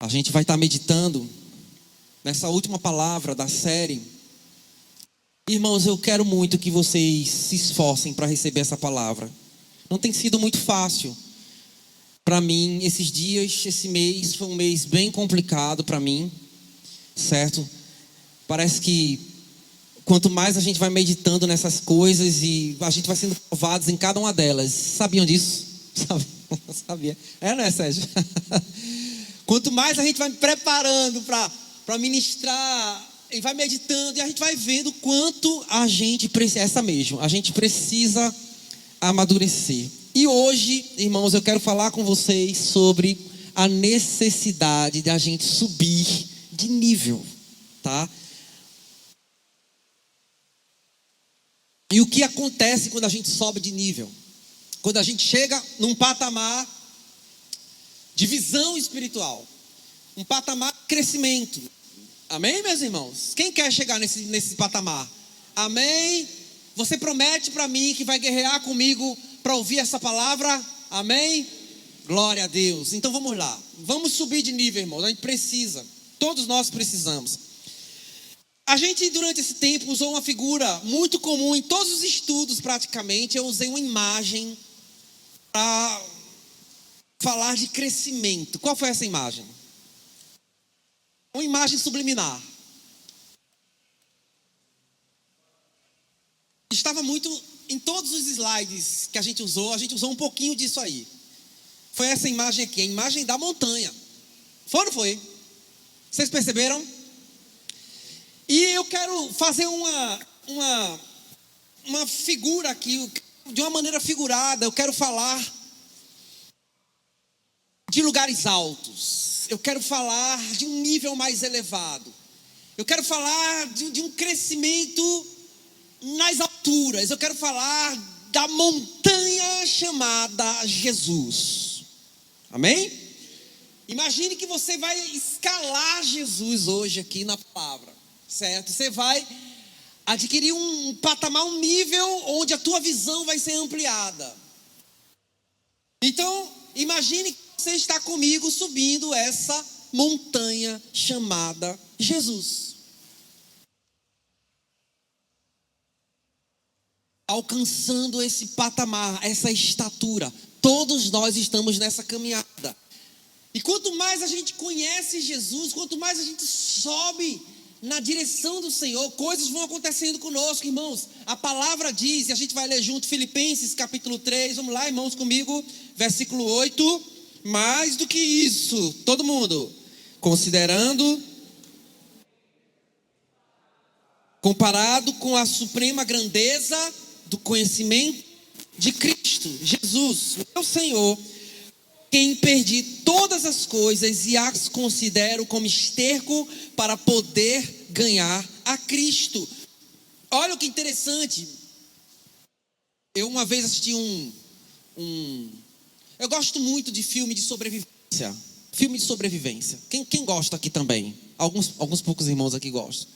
A gente vai estar meditando nessa última palavra da série. Irmãos, eu quero muito que vocês se esforcem para receber essa palavra. Não tem sido muito fácil para mim esses dias, esse mês foi um mês bem complicado para mim, certo? Parece que quanto mais a gente vai meditando nessas coisas e a gente vai sendo provados em cada uma delas. Sabiam disso? Sabia? Né, Sérgio? Quanto mais a gente vai preparando para ministrar e vai meditando, e a gente vai vendo quanto a gente precisa, a gente precisa amadurecer. E hoje, irmãos, eu quero falar com vocês sobre a necessidade de a gente subir de nível, tá? E o que acontece quando a gente sobe de nível? Quando a gente chega num patamar de visão espiritual, um patamar de crescimento. Amém, meus irmãos? Quem quer chegar nesse patamar? Amém? Você promete para mim que vai guerrear comigo para ouvir essa palavra? Amém? Glória a Deus. Então vamos lá. Vamos subir de nível, irmãos. A gente precisa. Todos nós precisamos. A gente, durante esse tempo, usou uma figura muito comum em todos os estudos, praticamente. Eu usei uma imagem para falar de crescimento. Qual foi essa imagem? Uma imagem subliminar. Estava muito em todos os slides que a gente usou um pouquinho disso aí. Foi essa imagem aqui, a imagem da montanha. Foi ou não foi? Vocês perceberam? E eu quero fazer uma figura aqui, de uma maneira figurada. Eu quero falar de lugares altos. Eu quero falar de um nível mais elevado. Eu quero falar de um crescimento nas alturas. Eu quero falar da montanha chamada Jesus. Amém? Imagine que você vai escalar Jesus hoje aqui na palavra, certo? Você vai adquirir um patamar, um nível onde a tua visão vai ser ampliada. Então, imagine que você está comigo subindo essa montanha chamada Jesus. Alcançando esse patamar, essa estatura. Todos nós estamos nessa caminhada. E quanto mais a gente conhece Jesus, quanto mais a gente sobe na direção do Senhor, coisas vão acontecendo conosco, irmãos. A palavra diz, e a gente vai ler junto, Filipenses capítulo 3. Vamos lá, irmãos, comigo. Versículo 8. Mais do que isso, todo mundo, comparado com a suprema grandeza do conhecimento de Cristo Jesus, meu Senhor, quem perdi todas as coisas e as considero como esterco para poder ganhar a Cristo. Olha que interessante. Eu uma vez assisti eu gosto muito de filme de sobrevivência. Filme de sobrevivência. Quem gosta aqui também? Alguns poucos irmãos aqui gostam.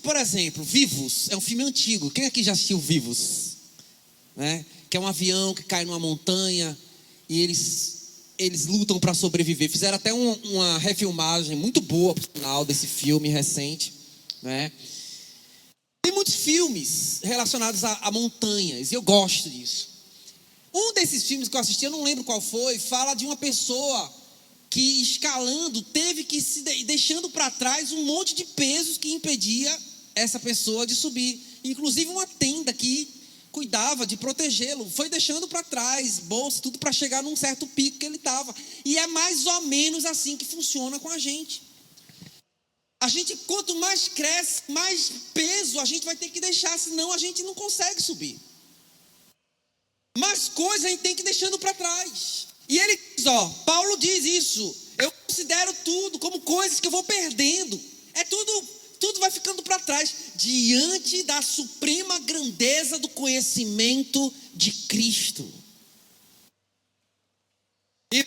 Por exemplo, Vivos. É um filme antigo. Quem aqui já assistiu Vivos? Né? Que é um avião que cai numa montanha e eles lutam para sobreviver. Fizeram até uma refilmagem muito boa, por sinal, desse filme recente. Né? Tem muitos filmes relacionados a montanhas. E eu gosto disso. Um desses filmes que eu assisti, eu não lembro qual foi, fala de uma pessoa que escalando, teve que deixando para trás um monte de pesos que impedia essa pessoa de subir. Inclusive uma tenda que cuidava de protegê-lo, foi deixando para trás, bolsa, tudo para chegar num certo pico que ele estava. E é mais ou menos assim que funciona com a gente. A gente, quanto mais cresce, mais peso a gente vai ter que deixar, senão a gente não consegue subir. Mais coisas a gente tem que ir deixando para trás. E ele diz, Paulo diz isso. Eu considero tudo como coisas que eu vou perdendo. Tudo vai ficando para trás. Diante da suprema grandeza do conhecimento de Cristo. E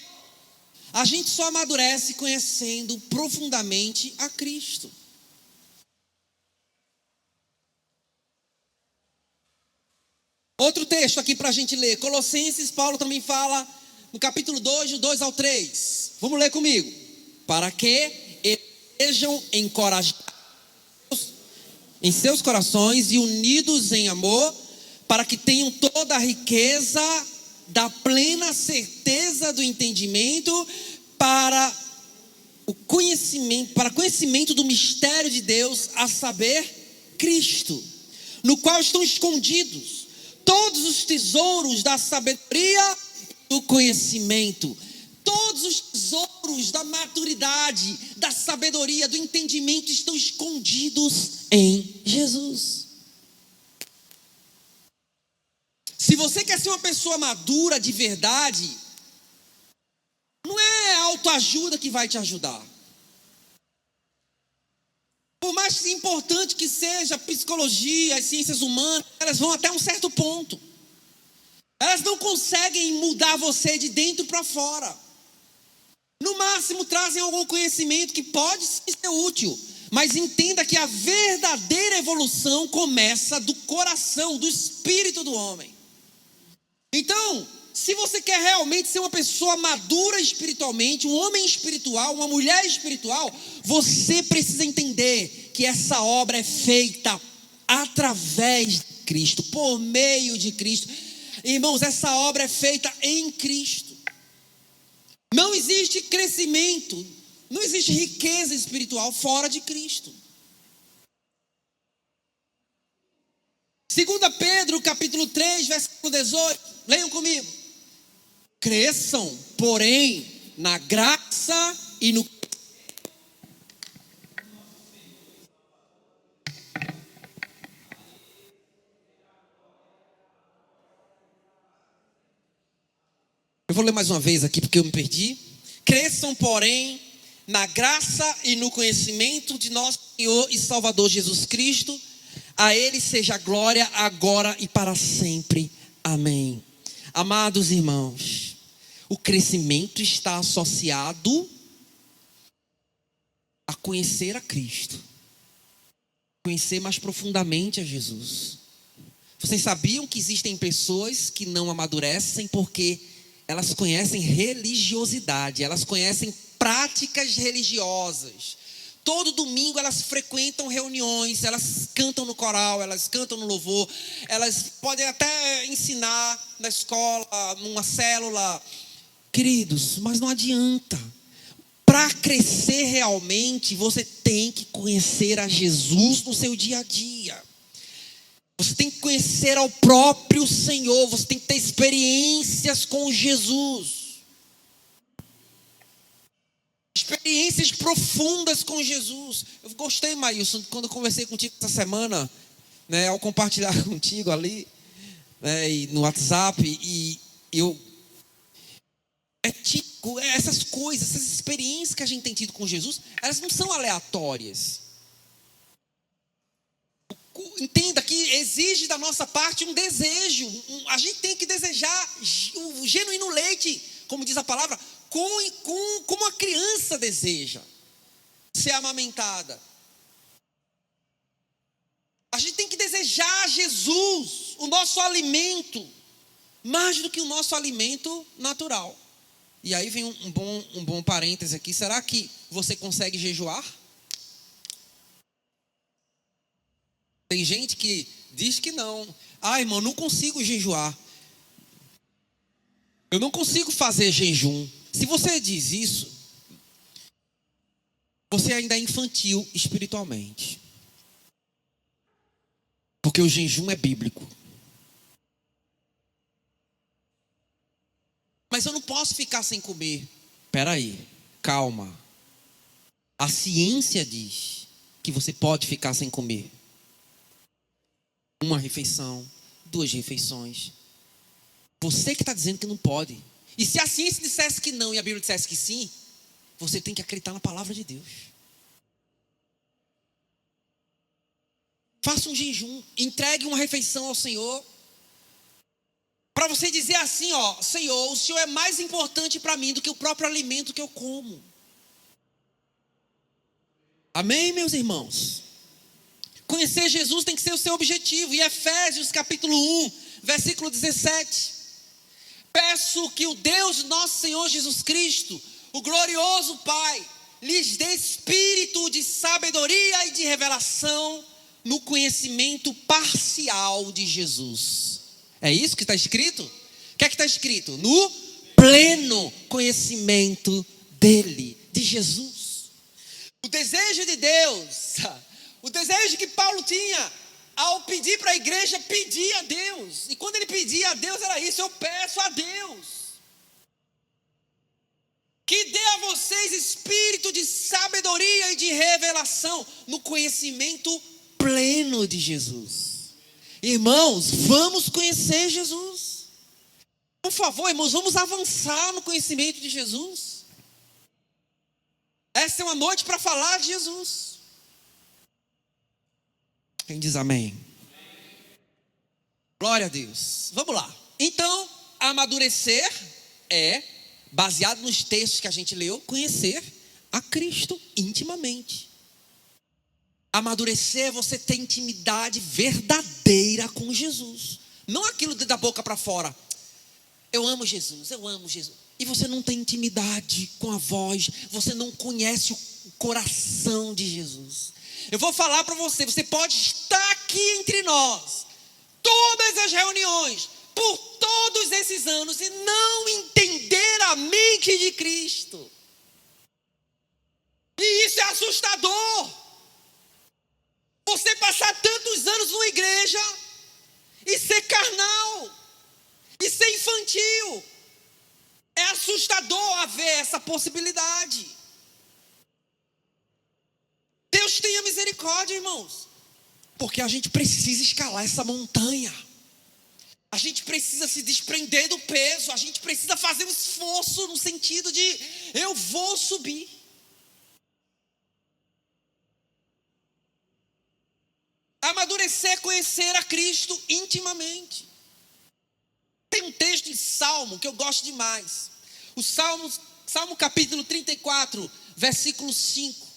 a gente só amadurece conhecendo profundamente a Cristo. Outro texto aqui para a gente ler. Colossenses, Paulo também fala no capítulo 2, do 2 ao 3. Vamos ler comigo. para que eles sejam encorajados em seus corações e unidos em amor, para que tenham toda a riqueza da plena certeza do entendimento, para conhecimento do mistério de Deus, a saber, Cristo, no qual estão escondidos todos os tesouros da sabedoria e do conhecimento. Todos os tesouros da maturidade, da sabedoria, do entendimento estão escondidos em Jesus. Se você quer ser uma pessoa madura de verdade, não é autoajuda que vai te ajudar. Por mais importante que seja a psicologia, as ciências humanas, elas vão até um certo ponto. Elas não conseguem mudar você de dentro para fora. No máximo trazem algum conhecimento que pode ser útil, mas entenda que a verdadeira evolução começa do coração, do espírito do homem. Então, se você quer realmente ser uma pessoa madura espiritualmente, um homem espiritual, uma mulher espiritual, você precisa entender que essa obra é feita através de Cristo, por meio de Cristo. Irmãos, essa obra é feita em Cristo. Não existe crescimento, não existe riqueza espiritual fora de Cristo. 2 Pedro, capítulo 3, versículo 18, leiam comigo. Cresçam, porém, na graça e no... Eu vou ler mais uma vez aqui porque eu me perdi. Cresçam, porém, na graça e no conhecimento de nosso Senhor e Salvador Jesus Cristo. A Ele seja a glória agora e para sempre. Amém. Amados irmãos, o crescimento está associado a conhecer a Cristo. Conhecer mais profundamente a Jesus. Vocês sabiam que existem pessoas que não amadurecem porque elas conhecem religiosidade, elas conhecem práticas religiosas. Todo domingo elas frequentam reuniões, elas cantam no coral, elas cantam no louvor, elas podem até ensinar na escola, numa célula. Queridos, mas não adianta. Para crescer realmente, você tem que conhecer a Jesus no seu dia a dia. Você tem que conhecer ao próprio Senhor, você tem que ter experiências com Jesus. Experiências profundas com Jesus. Eu gostei, Maílson, quando eu conversei contigo essa semana, né, ao compartilhar contigo ali, né, e no WhatsApp, e eu... essas coisas, essas experiências que a gente tem tido com Jesus, elas não são aleatórias. Entenda que exige da nossa parte um desejo. A gente tem que desejar o genuíno leite, como diz a palavra, como a criança deseja ser amamentada. A gente tem que desejar Jesus, o nosso alimento, mais do que o nosso alimento natural. E aí vem um bom parêntese aqui. Será que você consegue jejuar? Tem gente que diz que não. Irmão, não consigo jejuar. Eu não consigo fazer jejum. Se você diz isso, você ainda é infantil espiritualmente. Porque o jejum é bíblico. Mas eu não posso ficar sem comer. Espera aí, calma. A ciência diz que você pode ficar sem comer. Uma refeição, 2 refeições. Você que está dizendo que não pode. E se a ciência dissesse que não e a Bíblia dissesse que sim, você tem que acreditar na palavra de Deus. Faça um jejum, entregue uma refeição ao Senhor. Para você dizer assim, Senhor, o Senhor é mais importante para mim do que o próprio alimento que eu como. Amém, meus irmãos? Conhecer Jesus tem que ser o seu objetivo. E Efésios capítulo 1, versículo 17. Peço que o Deus nosso Senhor Jesus Cristo, o glorioso Pai, lhes dê espírito de sabedoria e de revelação no conhecimento parcial de Jesus. É isso que está escrito? O que é que está escrito? No pleno conhecimento dele, de Jesus. O desejo de Deus, o desejo que Paulo tinha ao pedir para a igreja, pedir a Deus. E quando ele pedia a Deus era isso: eu peço a Deus que dê a vocês espírito de sabedoria e de revelação no conhecimento pleno de Jesus. Irmãos, vamos conhecer Jesus. Por favor, irmãos, vamos avançar no conhecimento de Jesus. Essa é uma noite para falar de Jesus. Quem diz amém? Glória a Deus. Vamos lá. Então, amadurecer é, baseado nos textos que a gente leu, conhecer a Cristo intimamente. Amadurecer é você ter intimidade verdadeira com Jesus. Não aquilo da boca para fora. Eu amo Jesus, eu amo Jesus. E você não tem intimidade com a voz, você não conhece o coração de Jesus. Eu vou falar para você, você pode estar aqui entre nós, todas as reuniões, por todos esses anos, e não entender a mente de Cristo. E isso é assustador. Você passar tantos anos numa igreja e ser carnal, e ser infantil. É assustador haver essa possibilidade. Deus tenha misericórdia, irmãos, porque a gente precisa escalar essa montanha. A gente precisa se desprender do peso. A gente precisa fazer um esforço no sentido de eu vou subir. Amadurecer é conhecer a Cristo intimamente. Tem um texto em Salmo que eu gosto demais. O Salmo capítulo 34, versículo 5.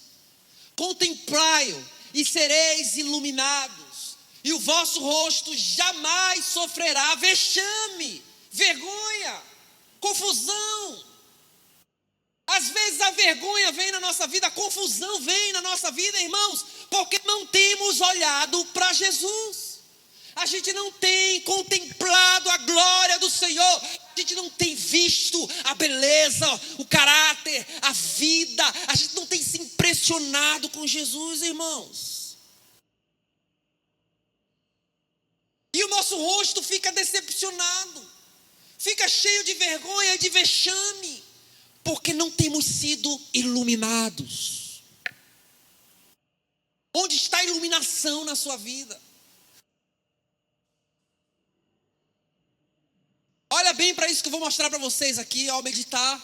Contemplai-o e sereis iluminados, e o vosso rosto jamais sofrerá vexame, vergonha, confusão. Às vezes a vergonha vem na nossa vida, a confusão vem na nossa vida, irmãos, porque não temos olhado para Jesus. A gente não tem contemplado a glória do Senhor. A gente não tem visto a beleza, o caráter, a vida. A gente não tem se impressionado com Jesus, irmãos. E o nosso rosto fica decepcionado, fica cheio de vergonha e de vexame, porque não temos sido iluminados. Onde está a iluminação na sua vida? Olha bem para isso que eu vou mostrar para vocês aqui, ao meditar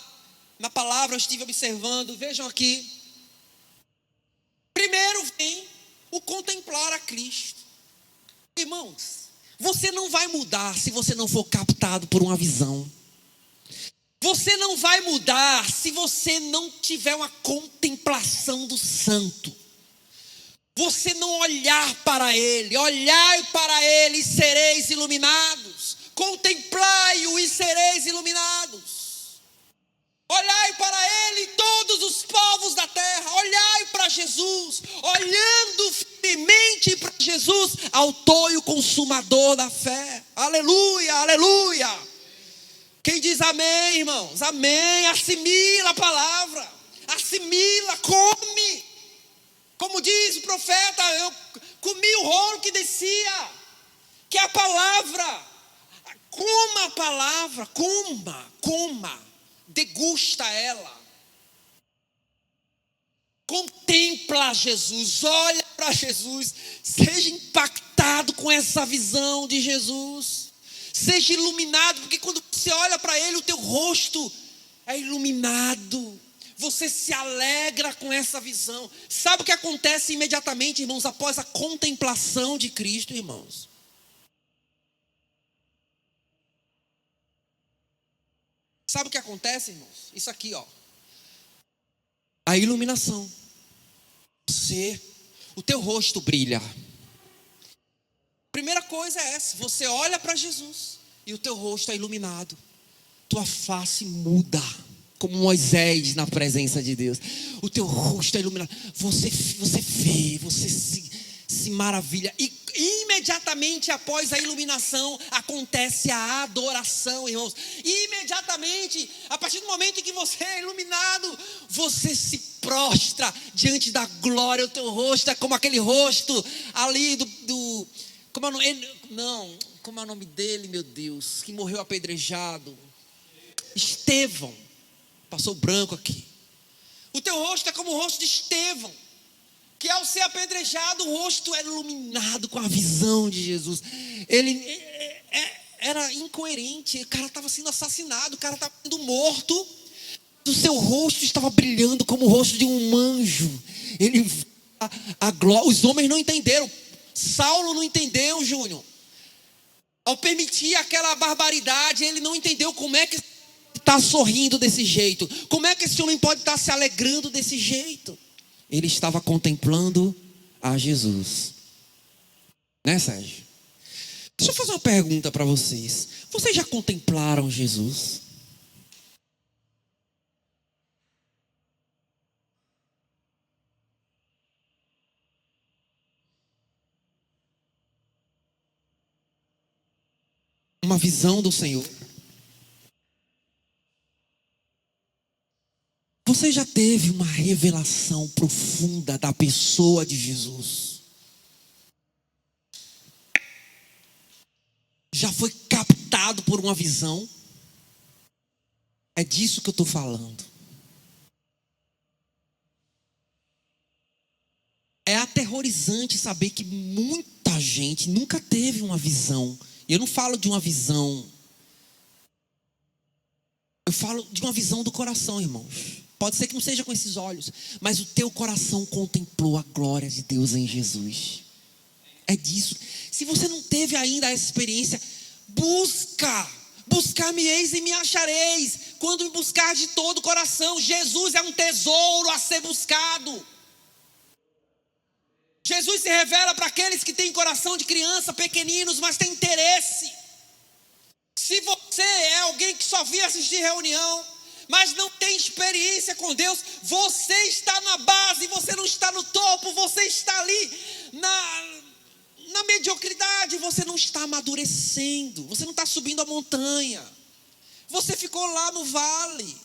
na palavra, eu estive observando, vejam aqui. Primeiro vem o contemplar a Cristo. Irmãos, você não vai mudar se você não for captado por uma visão. Você não vai mudar se você não tiver uma contemplação do Santo. Você não olhar para Ele, olhai para Ele e sereis iluminados. Contemplai-o e sereis iluminados. Olhai para Ele todos os povos da terra. Olhai para Jesus, olhando firmemente para Jesus, autor e o consumador da fé. Aleluia, aleluia. Quem diz amém, irmãos? Amém. Assimila a palavra, assimila, come. Como diz o profeta, eu comi o rolo que descia, que é a palavra. Coma a palavra, coma, degusta ela. Contempla Jesus, olha para Jesus, seja impactado com essa visão de Jesus. Seja iluminado, porque quando você olha para Ele, o teu rosto é iluminado. Você se alegra com essa visão. Sabe o que acontece imediatamente, irmãos, após a contemplação de Cristo, irmãos? Sabe o que acontece, irmãos? Isso aqui, ó. A iluminação. O teu rosto brilha. Primeira coisa é essa. Você olha para Jesus e o teu rosto é iluminado. Tua face muda. como Moisés na presença de Deus. O teu rosto é iluminado. Você vê, você se maravilha. E imediatamente após a iluminação acontece a adoração, irmãos. E imediatamente, a partir do momento em que você é iluminado, você se prostra diante da glória. O teu rosto é como aquele rosto ali como é o nome dele, meu Deus, que morreu apedrejado? Estevão. Passou branco aqui. O teu rosto é como o rosto de Estevão, que ao ser apedrejado, o rosto era iluminado com a visão de Jesus. Ele era incoerente. O cara estava sendo assassinado, o cara estava sendo morto. O seu rosto estava brilhando como o rosto de um anjo. Ele a glória. Os homens não entenderam. Saulo não entendeu, Júnior. Ao permitir aquela barbaridade, ele não entendeu como é que está sorrindo desse jeito. Como é que esse homem pode estar se alegrando desse jeito? Ele estava contemplando a Jesus. Né, Sérgio? Deixa eu fazer uma pergunta para vocês. Vocês já contemplaram Jesus? Uma visão do Senhor. Você já teve uma revelação profunda da pessoa de Jesus? Já foi captado por uma visão? É disso que eu estou falando. É aterrorizante saber que muita gente nunca teve uma visão. E eu não falo de uma visão. Eu falo de uma visão do coração, irmãos. Pode ser que não seja com esses olhos, mas o teu coração contemplou a glória de Deus em Jesus. É disso. Se você não teve ainda essa experiência, buscar-me-eis e me achareis, quando me buscar de todo o coração. Jesus é um tesouro a ser buscado. Jesus se revela para aqueles que têm coração de criança, pequeninos, mas têm interesse. Se você é alguém que só vem assistir reunião, mas não tem experiência com Deus, você está na base, você não está no topo, você está ali na mediocridade, você não está amadurecendo, você não está subindo a montanha, você ficou lá no vale.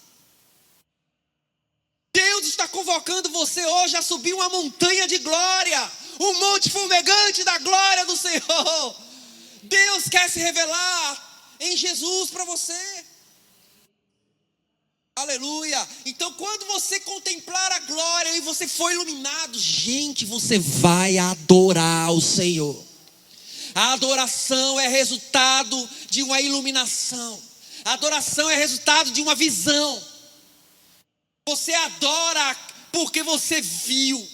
Deus está convocando você hoje a subir uma montanha de glória, um monte fumegante da glória do Senhor. Deus quer se revelar em Jesus para você. Aleluia. Então quando você contemplar a glória e você for iluminado, gente, você vai adorar o Senhor. A adoração é resultado de uma iluminação. A adoração é resultado de uma visão. Você adora porque você viu.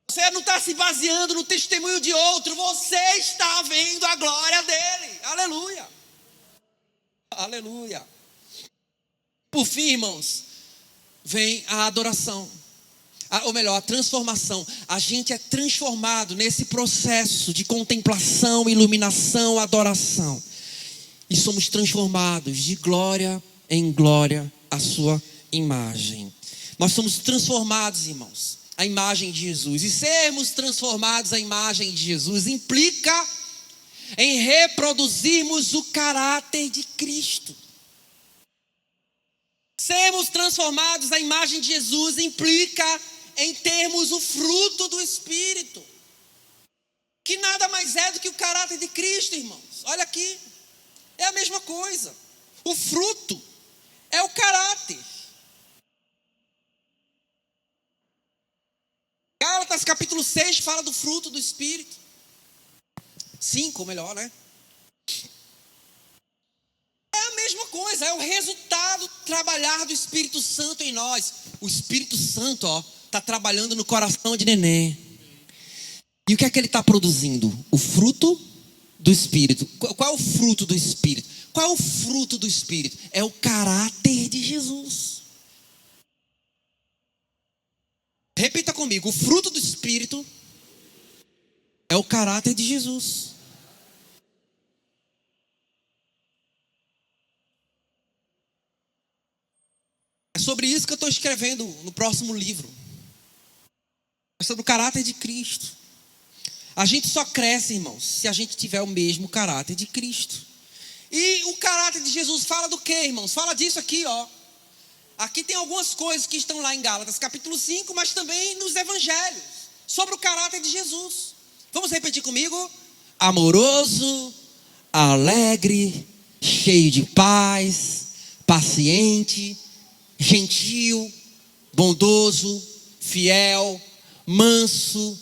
Você não está se baseando no testemunho de outro. Você está vendo a glória dele. Aleluia. Aleluia. Por fim, irmãos, vem a adoração. Ou melhor, a transformação. A gente é transformado nesse processo de contemplação, iluminação, adoração. E somos transformados de glória em glória à sua imagem. Nós somos transformados, irmãos, à imagem de Jesus. E sermos transformados à imagem de Jesus implica em reproduzirmos o caráter de Cristo. Sermos transformados à imagem de Jesus implica em termos o fruto do Espírito, que nada mais é do que o caráter de Cristo, irmãos. Olha aqui, é a mesma coisa. O fruto é o caráter. Gálatas capítulo 6 fala do fruto do Espírito. 5, melhor, né? É a mesma coisa, é o resultado do trabalhar do Espírito Santo em nós. O Espírito Santo, está trabalhando no coração de neném. E o que é que ele está produzindo? O fruto do Espírito. Qual é o fruto do Espírito? Qual é o fruto do Espírito? É o caráter de Jesus. Repita comigo, o fruto do Espírito é o caráter de Jesus. sobre isso que eu estou escrevendo no próximo livro. É sobre o caráter de Cristo. A gente só cresce, irmãos, se a gente tiver o mesmo caráter de Cristo. E o caráter de Jesus fala do quê, irmãos? Fala disso aqui, ó. Aqui tem algumas coisas que estão lá em Gálatas, capítulo 5, mas também nos evangelhos, sobre o caráter de Jesus. Vamos repetir comigo? Amoroso, alegre, cheio de paz, paciente, gentil, bondoso, fiel, manso,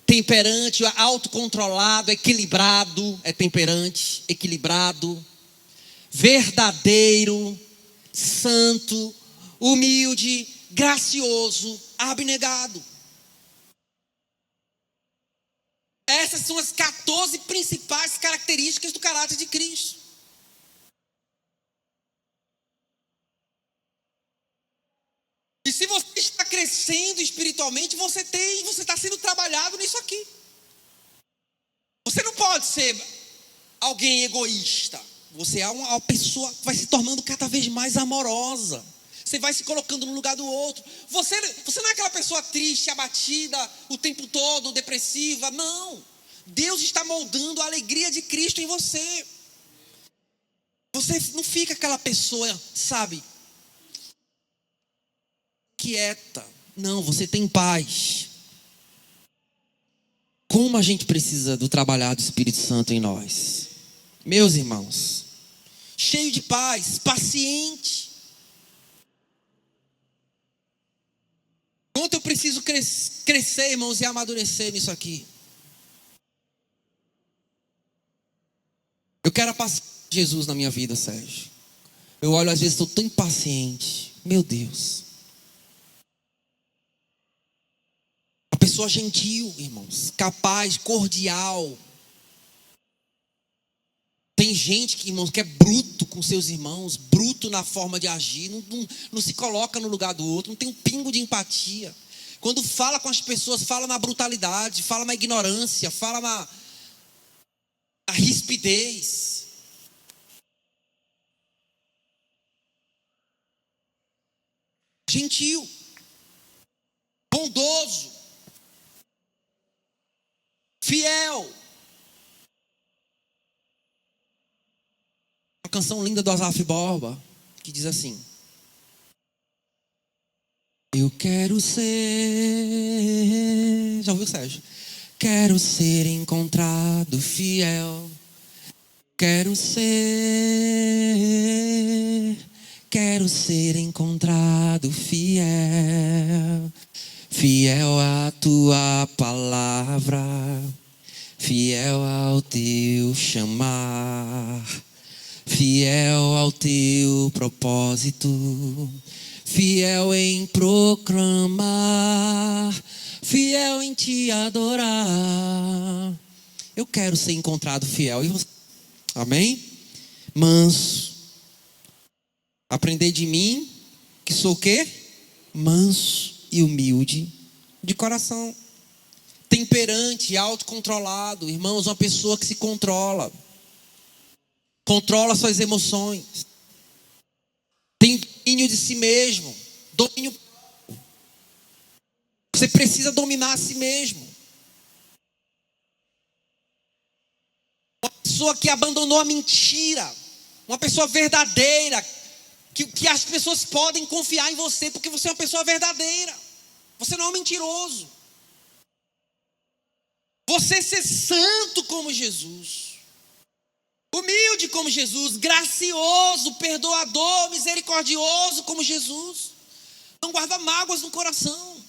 temperante, autocontrolado, equilibrado, é temperante, equilibrado, verdadeiro, santo, humilde, gracioso, abnegado. Essas são as 14 principais características do caráter de Cristo. E se você está crescendo espiritualmente, você está sendo trabalhado nisso aqui. Você não pode ser alguém egoísta. Você é uma pessoa que vai se tornando cada vez mais amorosa. Você vai se colocando no lugar do outro. Você não é aquela pessoa triste, abatida o tempo todo, depressiva. Não. Deus está moldando a alegria de Cristo em você. Você não fica aquela pessoa, sabe, quieta. Não, você tem paz. Como a gente precisa do trabalhar do Espírito Santo em nós. Meus irmãos, cheio de paz, paciente. Quanto eu preciso crescer, irmãos, e amadurecer nisso aqui. Eu quero a paz de Jesus na minha vida, Sérgio. Eu olho, às vezes, estou tão impaciente. Meu Deus. Uma pessoa gentil, irmãos, capaz, cordial. Tem gente que, irmãos, que é bruto com seus irmãos, bruto na forma de agir, não se coloca no lugar do outro, não tem um pingo de empatia. Quando fala com as pessoas, fala na brutalidade, fala na ignorância, fala na rispidez. Gentil, bondoso, fiel. Uma canção linda do Asaf Borba, que diz assim: eu quero ser... Já ouviu, Sérgio? Quero ser encontrado fiel. Quero ser encontrado fiel. Fiel à tua palavra, fiel ao teu chamar, fiel ao teu propósito, fiel em proclamar, fiel em te adorar. Eu quero ser encontrado fiel. E você? Amém? Manso. Aprender de mim, que sou o quê? Manso e humilde de coração. Temperante, autocontrolado. Irmãos, uma pessoa que se controla. Controla suas emoções. Tem domínio de si mesmo. Domínio. Você precisa dominar a si mesmo. Uma pessoa que abandonou a mentira. Uma pessoa verdadeira. Que as pessoas podem confiar em você, porque você é uma pessoa verdadeira. Você não é um mentiroso. Você ser santo como Jesus. Humilde como Jesus. Gracioso, perdoador, misericordioso como Jesus. Não guarda mágoas no coração.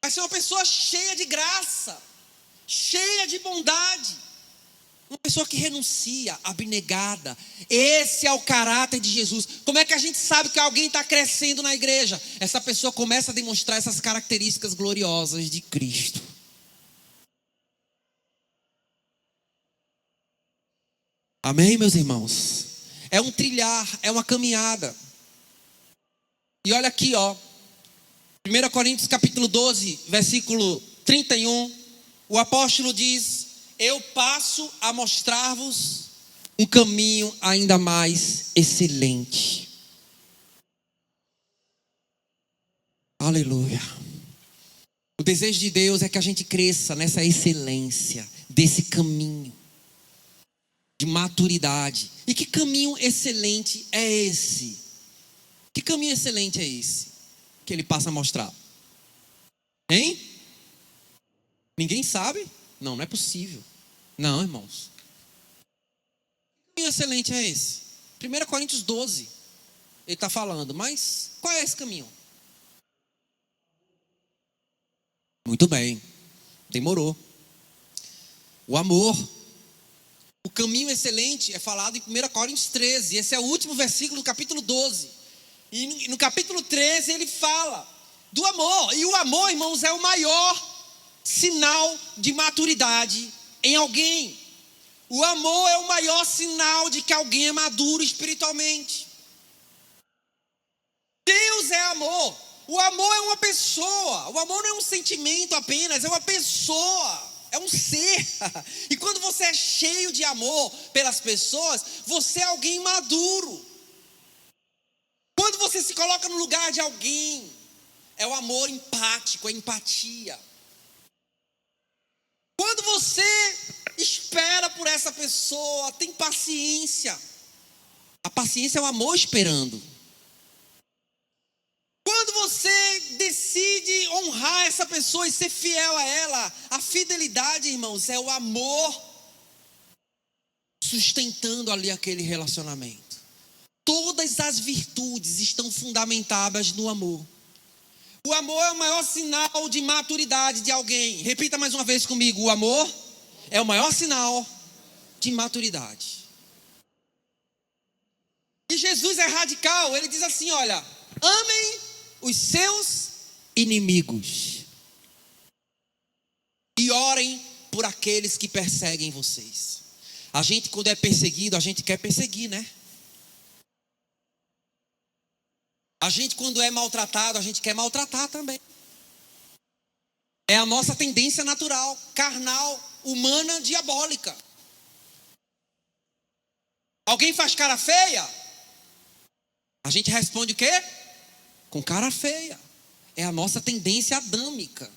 Vai ser uma pessoa cheia de graça, cheia de bondade. Uma pessoa que renuncia, abnegada. Esse é o caráter de Jesus. Como é que a gente sabe que alguém está crescendo na igreja? Essa pessoa começa a demonstrar essas características gloriosas de Cristo. Amém, meus irmãos? É um trilhar, é uma caminhada. E olha aqui, ó. 1 Coríntios capítulo 12, versículo 31. O apóstolo diz: eu passo a mostrar-vos um caminho ainda mais excelente. Aleluia. O desejo de Deus é que a gente cresça nessa excelência, desse caminho de maturidade. E que caminho excelente é esse? Que caminho excelente é esse que ele passa a mostrar? Hein? Ninguém sabe? Não, não é possível. Não, irmãos. Que caminho excelente é esse? 1 Coríntios 12. Ele está falando, mas qual é esse caminho? Muito bem, demorou. O amor. O caminho excelente é falado em 1 Coríntios 13. Esse é o último versículo do capítulo 12. E no capítulo 13 ele fala do amor. E o amor, irmãos, é o maior sinal de maturidade em alguém. O amor é o maior sinal de que alguém é maduro espiritualmente. Deus é amor. O amor é uma pessoa. O amor não é um sentimento apenas, é uma pessoa, é um ser. E quando você é cheio de amor pelas pessoas, você é alguém maduro. Quando você se coloca no lugar de alguém, é o amor empático, é empatia. Quando você espera por essa pessoa, tem paciência. A paciência é o amor esperando. Quando você decide honrar essa pessoa e ser fiel a ela, a fidelidade, irmãos, é o amor sustentando ali aquele relacionamento. Todas as virtudes estão fundamentadas no amor. O amor é o maior sinal de maturidade de alguém. Repita mais uma vez comigo: o amor é o maior sinal de maturidade. E Jesus é radical, ele diz assim: olha, amem os seus inimigos e orem por aqueles que perseguem vocês. A gente, quando é perseguido, a gente quer perseguir, né? A gente, quando é maltratado, a gente quer maltratar também. É a nossa tendência natural, carnal, humana, diabólica. Alguém faz cara feia, a gente responde o quê? Com cara feia. É a nossa tendência adâmica.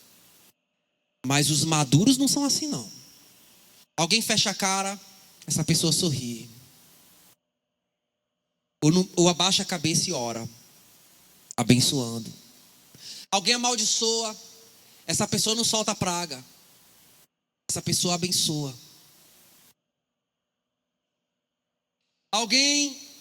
Mas os maduros não são assim, não. Alguém fecha a cara, essa pessoa sorri. Ou abaixa a cabeça e ora, abençoando. Alguém amaldiçoa, essa pessoa não solta a praga. Essa pessoa abençoa. Alguém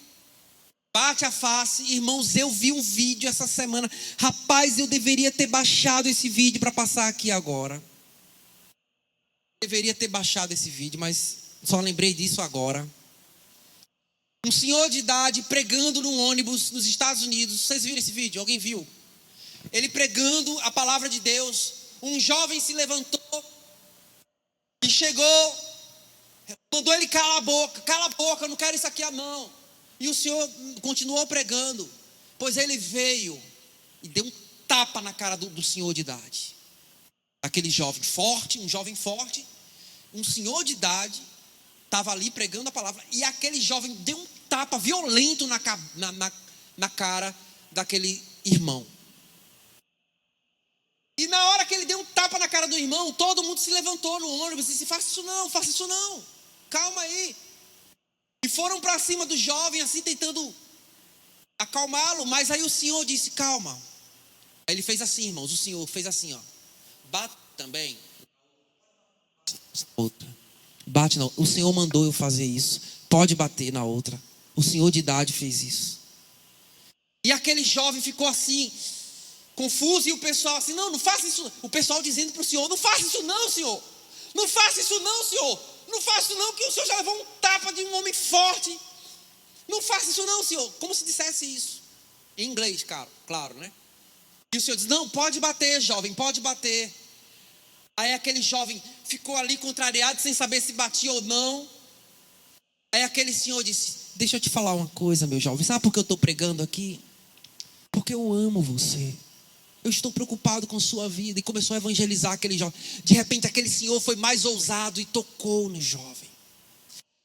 bate a face. Irmãos, eu vi um vídeo essa semana. Rapaz, eu deveria ter baixado esse vídeo para passar aqui agora. Deveria ter baixado esse vídeo, mas só lembrei disso agora. Um senhor de idade pregando num ônibus nos Estados Unidos. Vocês viram esse vídeo? Alguém viu? Ele pregando a palavra de Deus. Um jovem se levantou e chegou, mandou ele calar a boca, eu não quero isso aqui à mão. E o senhor continuou pregando, pois ele veio e deu um tapa na cara do senhor de idade. Aquele jovem forte, um senhor de idade, estava ali pregando a palavra, e aquele jovem deu um tapa violento na cara daquele irmão. E na hora que ele deu um tapa na cara do irmão, todo mundo se levantou no ônibus e disse: faça isso não, calma aí. E foram para cima do jovem, assim, tentando acalmá-lo. Mas aí o senhor disse: calma. Aí ele fez assim, irmãos, o senhor fez assim, ó. Bate também. Outra. Bate não. O senhor mandou eu fazer isso. Pode bater na outra. O senhor de idade fez isso. E aquele jovem ficou assim, confuso, e o pessoal assim: não faça isso. O pessoal dizendo para o senhor: não faça isso não, senhor. Não faça isso não, senhor. Não faça isso não, que o senhor já levou um tapa de um homem forte. Não faça isso não, senhor. Como se dissesse isso em inglês, claro, né? E o senhor diz: não, pode bater, jovem, pode bater. Aí aquele jovem ficou ali contrariado, sem saber se batia ou não. Aí aquele senhor disse: deixa eu te falar uma coisa, meu jovem. Sabe por que eu estou pregando aqui? Porque eu amo você. Eu estou preocupado com sua vida. E começou a evangelizar aquele jovem. De repente aquele senhor foi mais ousado e tocou no jovem.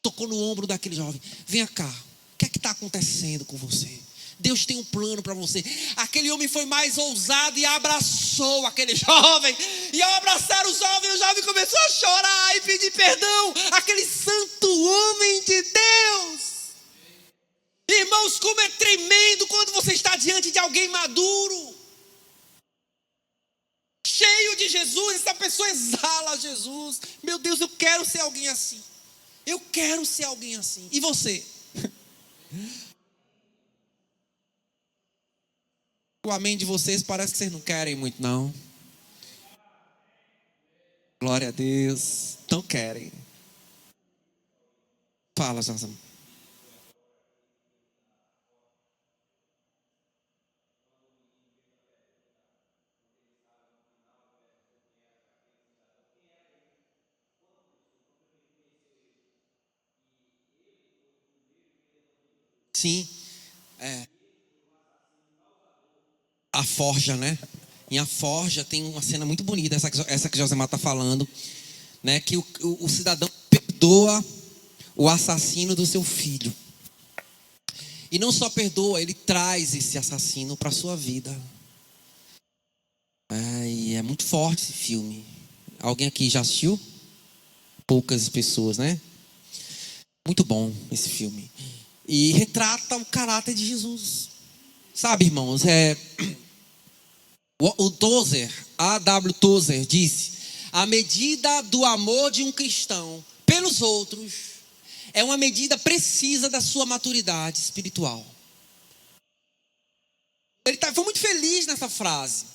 Tocou no ombro daquele jovem. Venha cá, o que é que está acontecendo com você? Deus tem um plano para você. Aquele homem foi mais ousado e abraçou aquele jovem. E ao abraçar o jovem começou a chorar e pedir perdão. Aquele santo homem de Deus. Irmãos, como é tremendo quando você está diante de alguém maduro, cheio de Jesus. Essa pessoa exala Jesus. Meu Deus, eu quero ser alguém assim. Eu quero ser alguém assim. E você? O amém de vocês parece que vocês não querem muito, não. Glória a Deus. Não querem. Fala, José. Sim, a forja, né? Em A Forja tem uma cena muito bonita, essa que Josemar está falando, né? Que o cidadão perdoa o assassino do seu filho. E não só perdoa, ele traz esse assassino para a sua vida. E é muito forte esse filme. Alguém aqui já assistiu? Poucas pessoas, né? Muito bom esse filme. E retrata o caráter de Jesus. Sabe, irmãos, o Tozer, A.W. Tozer, disse: a medida do amor de um cristão pelos outros é uma medida precisa da sua maturidade espiritual. Ele foi muito feliz nessa frase.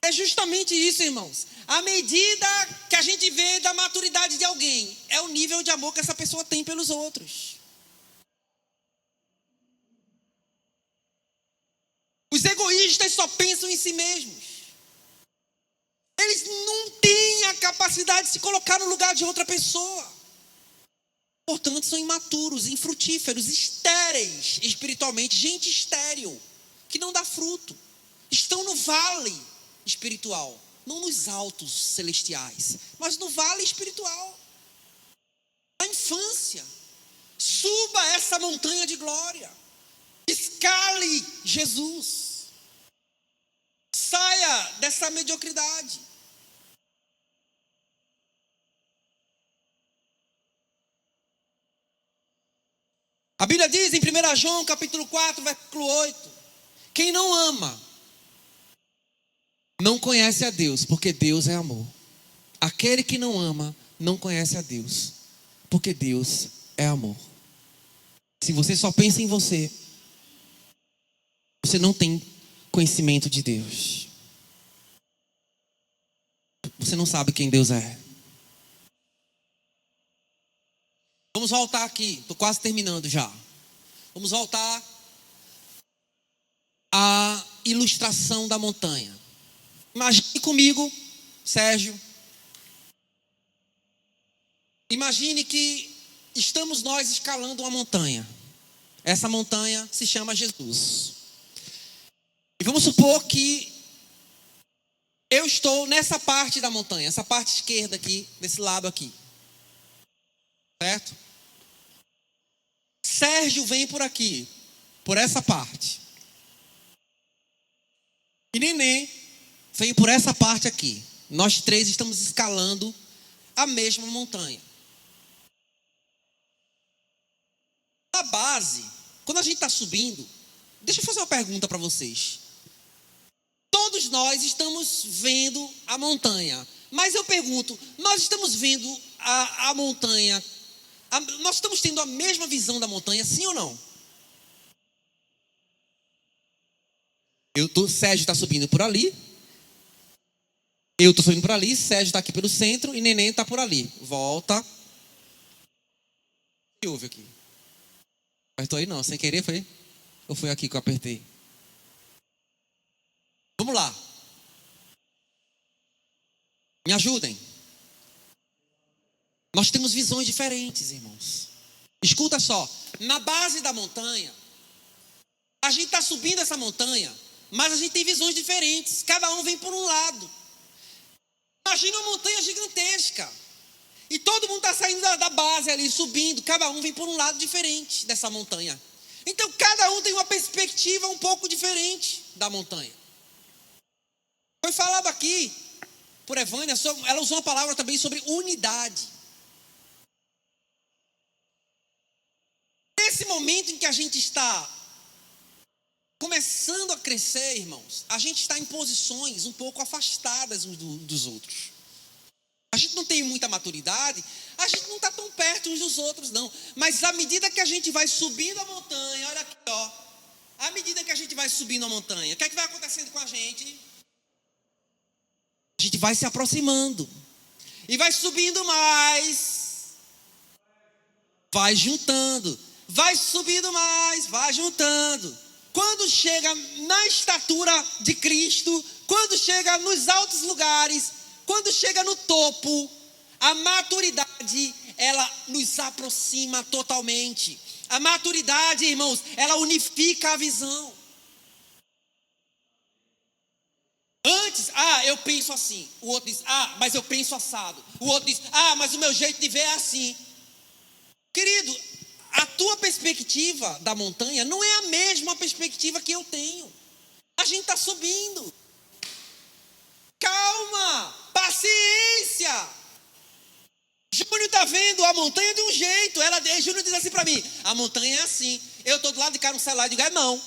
É justamente isso, irmãos. A medida que a gente vê da maturidade de alguém é o nível de amor que essa pessoa tem pelos outros. Os egoístas só pensam em si mesmos. Eles não têm a capacidade de se colocar no lugar de outra pessoa. Portanto, são imaturos, infrutíferos, estéreis espiritualmente. Gente estéril, que não dá fruto. Estão no vale espiritual. Não nos altos celestiais, mas no vale espiritual. Na infância. Suba essa montanha de glória. Escale Jesus. Saia dessa mediocridade. A Bíblia diz em 1 João capítulo 4, versículo 8: quem não ama não conhece a Deus, porque Deus é amor. Aquele que não ama não conhece a Deus, porque Deus é amor. Se você só pensa em você, você não tem conhecimento de Deus. Você não sabe quem Deus é. Vamos voltar aqui, estou quase terminando já. Vamos voltar à ilustração da montanha. Imagine comigo, Sérgio. Imagine que estamos nós escalando uma montanha. Essa montanha se chama Jesus. E vamos supor que eu estou nessa parte da montanha, essa parte esquerda aqui, desse lado aqui. Certo? Sérgio vem por aqui, por essa parte. E Neném vem por essa parte aqui. Nós três estamos escalando a mesma montanha. Na base, quando a gente está subindo, deixa eu fazer uma pergunta para vocês. Todos nós estamos vendo a montanha. Mas eu pergunto, nós estamos vendo a montanha, nós estamos tendo a mesma visão da montanha, sim ou não? Sérgio está subindo por ali. Eu estou subindo por ali, Sérgio está aqui pelo centro e Neném está por ali. Volta. O que houve aqui? Apertou aí não, sem querer foi? Ou foi aqui que eu apertei? Vamos lá. Me ajudem. Nós temos visões diferentes, irmãos. Escuta só. Na base da montanha, a gente está subindo essa montanha, mas a gente tem visões diferentes. Cada um vem por um lado. Imagina uma montanha gigantesca. E todo mundo está saindo da base ali, subindo. Cada um vem por um lado diferente dessa montanha. Então cada um tem uma perspectiva um pouco diferente da montanha. Foi falado aqui por Evânia, ela usou uma palavra também sobre unidade. Nesse momento em que a gente está começando a crescer, irmãos, a gente está em posições um pouco afastadas uns dos outros. A gente não tem muita maturidade, a gente não está tão perto uns dos outros, não. Mas à medida que a gente vai subindo a montanha, olha aqui, ó. À medida que a gente vai subindo a montanha, o que é que vai acontecendo com a gente? A gente vai se aproximando. E vai subindo mais. Vai juntando. Vai subindo mais, vai juntando. Quando chega na estatura de Cristo, quando chega nos altos lugares, quando chega no topo, a maturidade, ela nos aproxima totalmente. A maturidade, irmãos, ela unifica a visão. Antes, eu penso assim. O outro diz, mas eu penso assado. O outro diz, mas o meu jeito de ver é assim. Querido, a tua perspectiva da montanha não é a mesma perspectiva que eu tenho. A gente está subindo. Calma, paciência. Júnior está vendo a montanha de um jeito. Júnior diz assim para mim, a montanha é assim. Eu estou do lado de cá no celular e digo, não.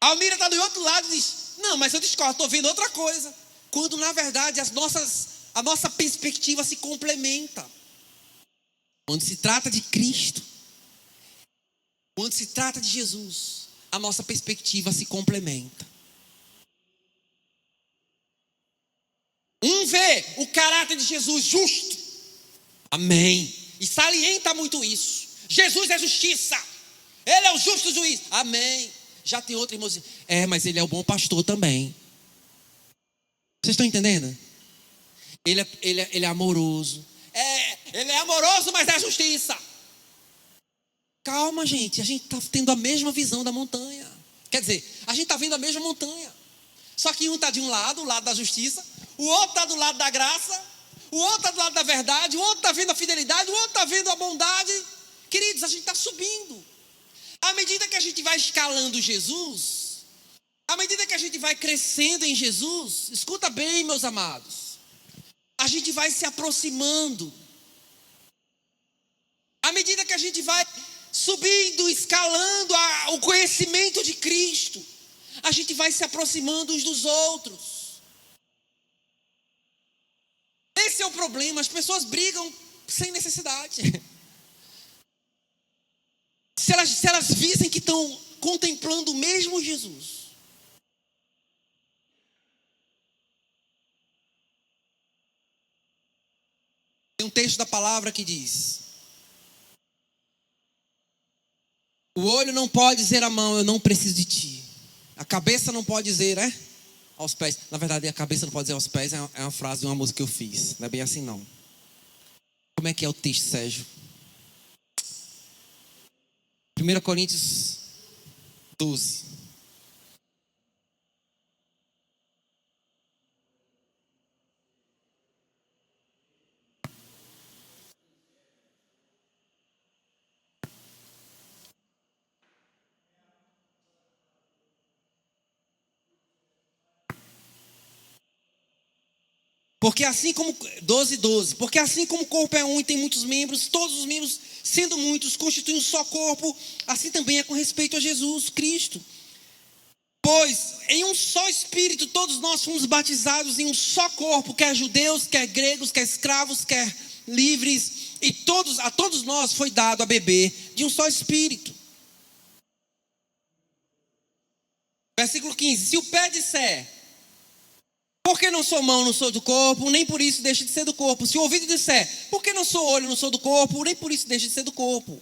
A Almira está do outro lado e diz, não, mas eu discordo, estou vendo outra coisa. Quando na verdade a nossa perspectiva se complementa. Quando se trata de Cristo, quando se trata de Jesus, a nossa perspectiva se complementa. Um vê o caráter de Jesus justo. Amém. E salienta muito isso. Jesus é justiça. Ele é o justo juiz. Amém. Já tem outro irmão assim, mas ele é o bom pastor também. Vocês estão entendendo? Ele é amoroso. Ele é amoroso, mas é justiça. Calma, gente. A gente está tendo a mesma visão da montanha. Quer dizer, a gente está vendo a mesma montanha. Só que um está de um lado, o lado da justiça. O outro está do lado da graça. O outro está do lado da verdade. O outro está vendo a fidelidade. O outro está vendo a bondade. Queridos, a gente está subindo. À medida que a gente vai escalando Jesus, à medida que a gente vai crescendo em Jesus, escuta bem, meus amados, a gente vai se aproximando. À medida que a gente vai subindo, escalando o conhecimento de Cristo, a gente vai se aproximando uns dos outros. Esse é o problema, as pessoas brigam sem necessidade. Se elas vissem que estão contemplando o mesmo Jesus. Tem um texto da palavra que diz: o olho não pode dizer à mão, eu não preciso de ti. A cabeça não pode dizer, aos pés. Na verdade, a cabeça não pode dizer aos pés, é uma frase de uma música que eu fiz. Não é bem assim, não. Como é que é o texto, Sérgio? 1 Coríntios 12. Porque assim como 12, porque assim como o corpo é um e tem muitos membros, todos os membros, sendo muitos, constituem um só corpo, assim também é com respeito a Jesus Cristo. Pois em um só Espírito todos nós fomos batizados em um só corpo, quer judeus, quer gregos, quer escravos, quer livres, e a todos nós foi dado a beber de um só Espírito. Versículo 15, se o pé disser, porque não sou mão, não sou do corpo, nem por isso deixa de ser do corpo. Se o ouvido disser, porque não sou olho, não sou do corpo, nem por isso deixa de ser do corpo.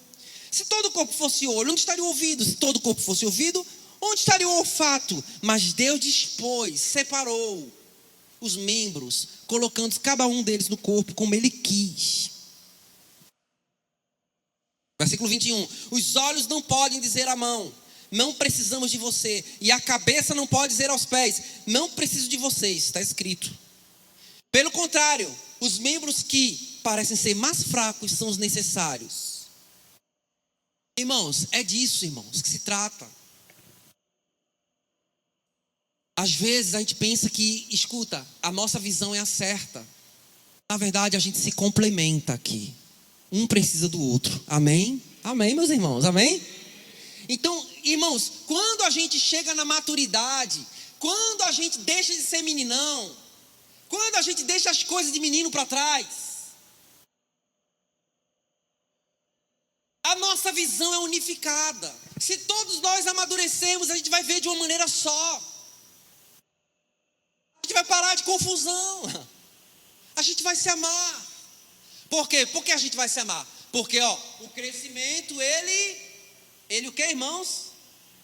Se todo o corpo fosse olho, onde estaria o ouvido? Se todo o corpo fosse ouvido, onde estaria o olfato? Mas Deus dispôs, separou os membros, colocando cada um deles no corpo como Ele quis. Versículo 21, os olhos não podem dizer à mão, não precisamos de você. E a cabeça não pode dizer aos pés, não preciso de vocês. Está escrito. Pelo contrário, os membros que parecem ser mais fracos são os necessários. Irmãos, é disso, irmãos, que se trata. Às vezes a gente pensa que, escuta, a nossa visão é a certa. Na verdade, a gente se complementa aqui. Um precisa do outro. Amém? Amém, meus irmãos? Amém? Então, irmãos, quando a gente chega na maturidade, quando a gente deixa de ser meninão, quando a gente deixa as coisas de menino para trás, a nossa visão é unificada. Se todos nós amadurecermos, a gente vai ver de uma maneira só. A gente vai parar de confusão. A gente vai se amar. Por quê? Por que a gente vai se amar? Porque, o crescimento, ele o que, irmãos?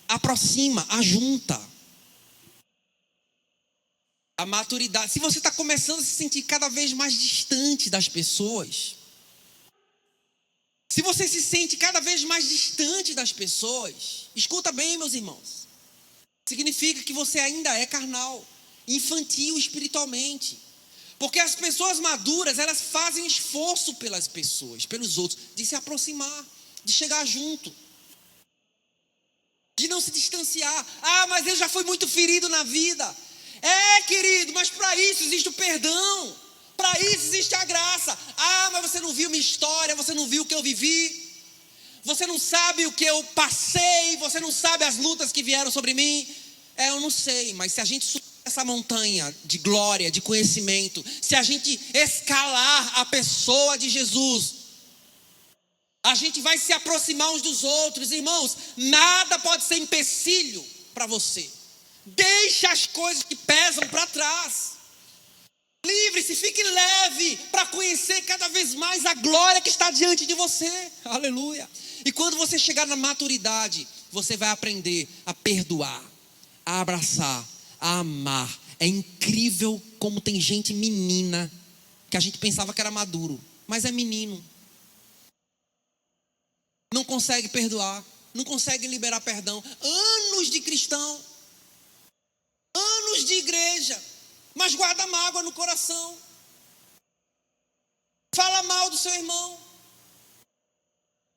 Aproxima, ajunta. A maturidade. Se você está começando a se sentir cada vez mais distante das pessoas, se você se sente cada vez mais distante das pessoas, escuta bem, meus irmãos, significa que você ainda é carnal, infantil espiritualmente. Porque as pessoas maduras, elas fazem esforço pelas pessoas, pelos outros, de se aproximar, de chegar junto, de não se distanciar. Mas eu já fui muito ferido na vida. Querido, mas para isso existe o perdão, para isso existe a graça. Mas você não viu minha história, você não viu o que eu vivi, você não sabe o que eu passei, você não sabe as lutas que vieram sobre mim. Eu não sei, mas se a gente subir essa montanha de glória, de conhecimento, se a gente escalar a pessoa de Jesus, a gente vai se aproximar uns dos outros. Irmãos, nada pode ser empecilho para você. Deixa as coisas que pesam para trás. Livre-se, fique leve para conhecer cada vez mais a glória que está diante de você. Aleluia. E quando você chegar na maturidade, você vai aprender a perdoar, a abraçar, a amar. É incrível como tem gente menina que a gente pensava que era maduro, mas é menino. Não consegue perdoar, não consegue liberar perdão. Anos de cristão, anos de igreja, mas guarda mágoa no coração. Fala mal do seu irmão.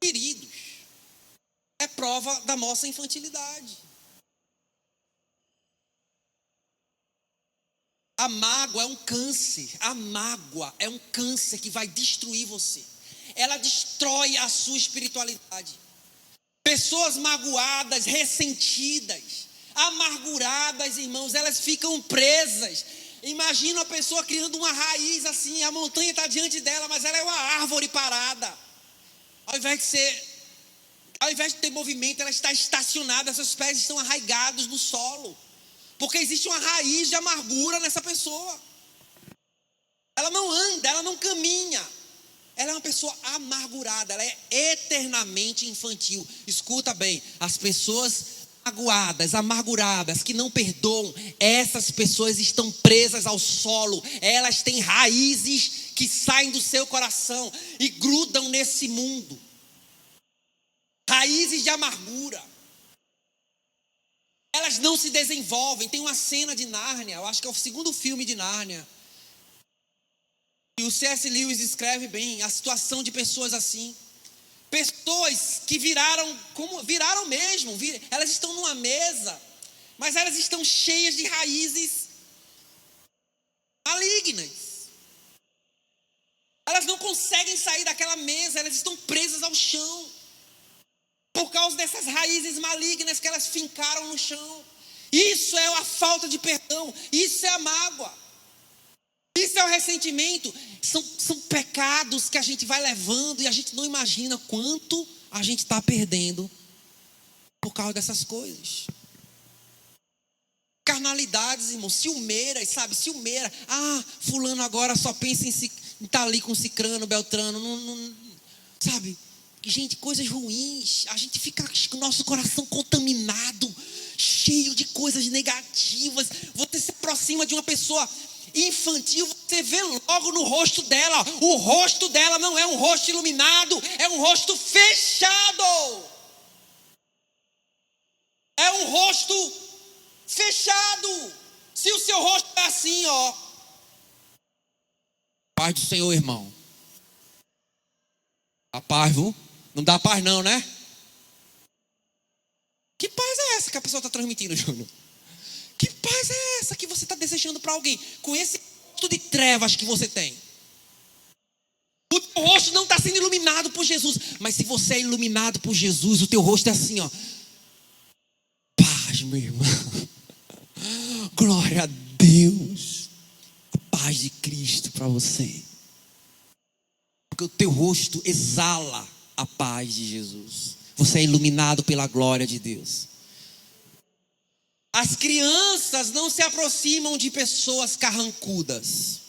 Queridos, é prova da nossa infantilidade. A mágoa é um câncer. A mágoa é um câncer que vai destruir você. Ela destrói a sua espiritualidade. Pessoas magoadas, ressentidas, amarguradas, irmãos, elas ficam presas. Imagina a pessoa criando uma raiz assim, a montanha está diante dela, mas ela é uma árvore parada. Ao invés de ter movimento, ela está estacionada, seus pés estão arraigados no solo. Porque existe uma raiz de amargura nessa pessoa. Ela não anda, ela não caminha. Ela é uma pessoa amargurada, ela é eternamente infantil. Escuta bem, as pessoas magoadas, amarguradas, que não perdoam, essas pessoas estão presas ao solo. Elas têm raízes que saem do seu coração e grudam nesse mundo. Raízes de amargura. Elas não se desenvolvem. Tem uma cena de Nárnia, eu acho que é o segundo filme de Nárnia, e o C.S. Lewis escreve bem a situação de pessoas assim. Pessoas que viraram mesmo, elas estão numa mesa, mas elas estão cheias de raízes malignas. Elas não conseguem sair daquela mesa, elas estão presas ao chão, por causa dessas raízes malignas que elas fincaram no chão. Isso é a falta de perdão, isso é a mágoa. Isso é o ressentimento. São pecados que a gente vai levando e a gente não imagina quanto a gente está perdendo por causa dessas coisas. Carnalidades, irmão, ciumeiras, sabe? Ciumeira. Fulano agora só pensa em estar ali com cicrano, beltrano. Não, sabe? Gente, coisas ruins. A gente fica com o nosso coração contaminado, cheio de coisas negativas. Você se aproxima de uma pessoa infantil, você vê logo no rosto dela. O rosto dela não é um rosto iluminado, é um rosto fechado. É um rosto fechado. Se o seu rosto é assim, paz do Senhor, irmão. A paz, viu? Não dá paz não, né? que a pessoa está transmitindo, Júnior? Que paz é essa que você está desejando para alguém? Com esse rosto de trevas que você tem. O teu rosto não está sendo iluminado por Jesus. Mas se você é iluminado por Jesus, o teu rosto é assim, ó. Paz, meu irmão. Glória a Deus. A paz de Cristo para você. Porque o teu rosto exala a paz de Jesus. Você é iluminado pela glória de Deus. As crianças não se aproximam de pessoas carrancudas.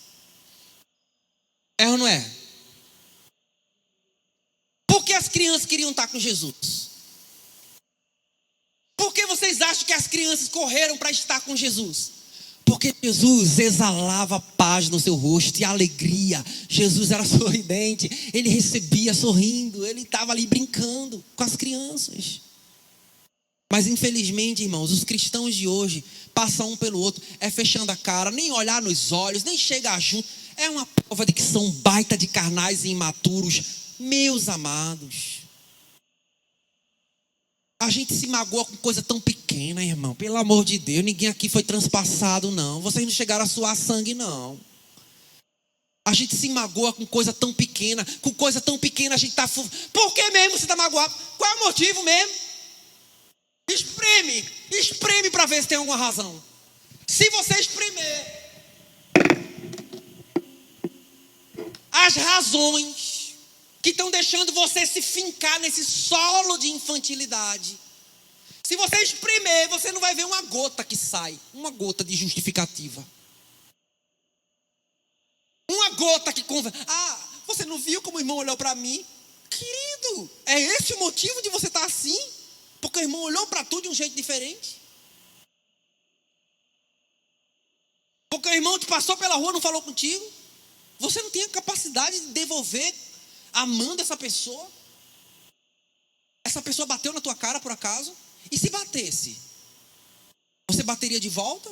É ou não é? Por que as crianças queriam estar com Jesus? Por que vocês acham que as crianças correram para estar com Jesus? Porque Jesus exalava paz no seu rosto e alegria. Jesus era sorridente, ele recebia sorrindo, ele estava ali brincando com as crianças. Mas infelizmente, irmãos, os cristãos de hoje passam um pelo outro, fechando a cara, nem olhar nos olhos, nem chegar junto. É uma prova de que são baita de carnais e imaturos, meus amados. A gente se magoa com coisa tão pequena, irmão. Pelo amor de Deus, ninguém aqui foi transpassado, não. Vocês não chegaram a suar sangue, não. A gente se magoa com coisa tão pequena. Com coisa tão pequena a gente está... Por que mesmo você está magoado? Qual é o motivo mesmo? Espreme para ver se tem alguma razão. Se você espremer as razões que estão deixando você se fincar nesse solo de infantilidade. Se você espremer, você não vai ver uma gota que sai. Uma gota de justificativa. Uma gota que conversa. Ah, você não viu como o irmão olhou para mim? Querido, é esse o motivo de você estar assim? Porque o irmão olhou para tu de um jeito diferente? Porque o irmão te passou pela rua e não falou contigo? Você não tem a capacidade de devolver amando essa pessoa? Essa pessoa bateu na tua cara por acaso? E se batesse? Você bateria de volta?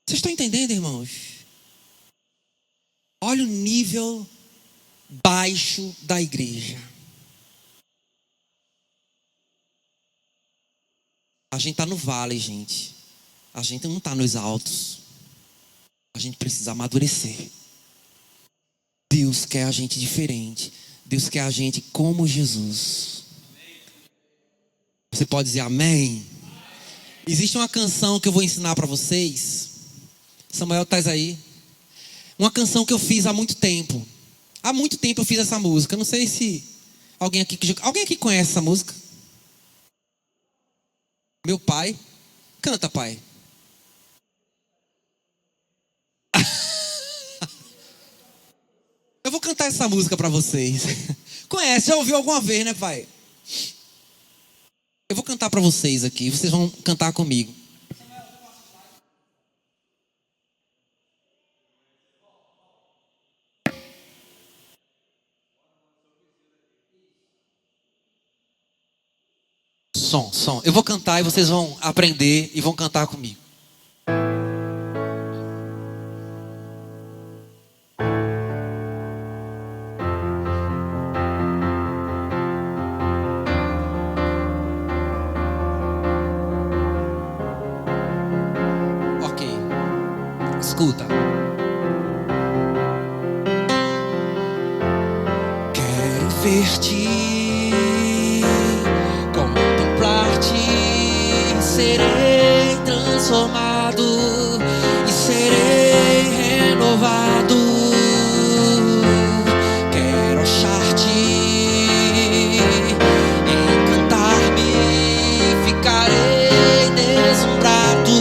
Vocês estão entendendo, irmãos? Olha o nível baixo da igreja. A gente está no vale, gente. A gente não está nos altos. A gente precisa amadurecer. Deus quer a gente diferente. Deus quer a gente como Jesus. Você pode dizer amém? Existe uma canção que eu vou ensinar para vocês. Samuel, estás aí? Uma canção que eu fiz há muito tempo. Há muito tempo eu fiz essa música. Não sei se alguém aqui conhece essa música. Meu pai. Canta, pai. Eu vou cantar essa música para vocês. Conhece, já ouviu alguma vez, né, pai? Eu vou cantar para vocês aqui. Vocês vão cantar comigo. Som. Eu vou cantar e vocês vão aprender e vão cantar comigo. Ok. Escuta. Quero ver-te, serei transformado e serei renovado. Quero achar-te, encantar-me, ficarei deslumbrado,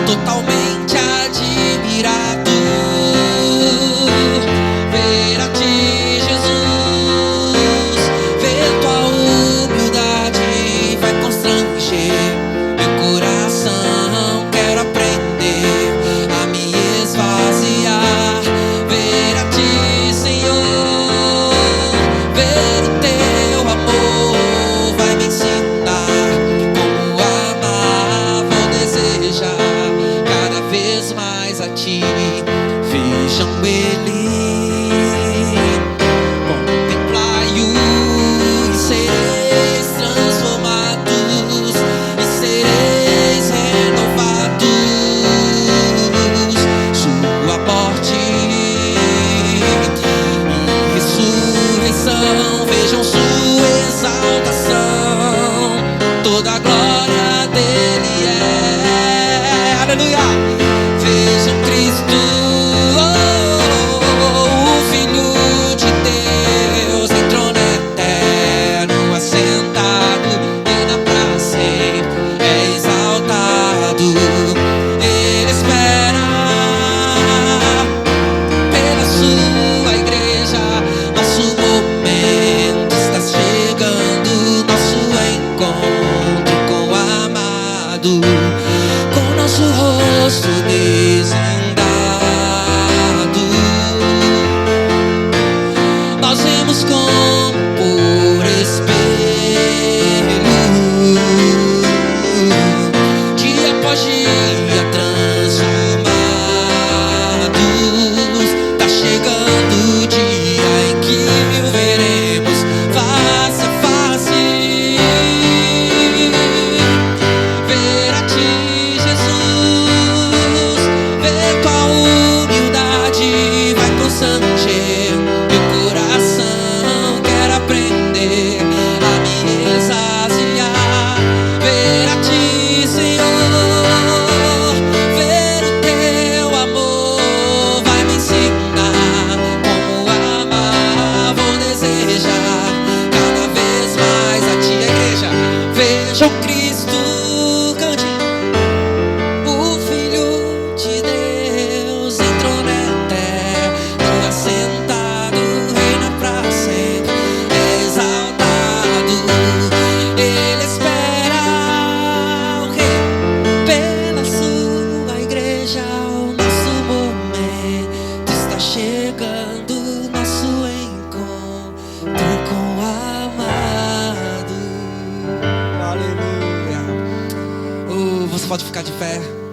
totalmente admirado. Ver a ti, Jesus, pode ficar de pé.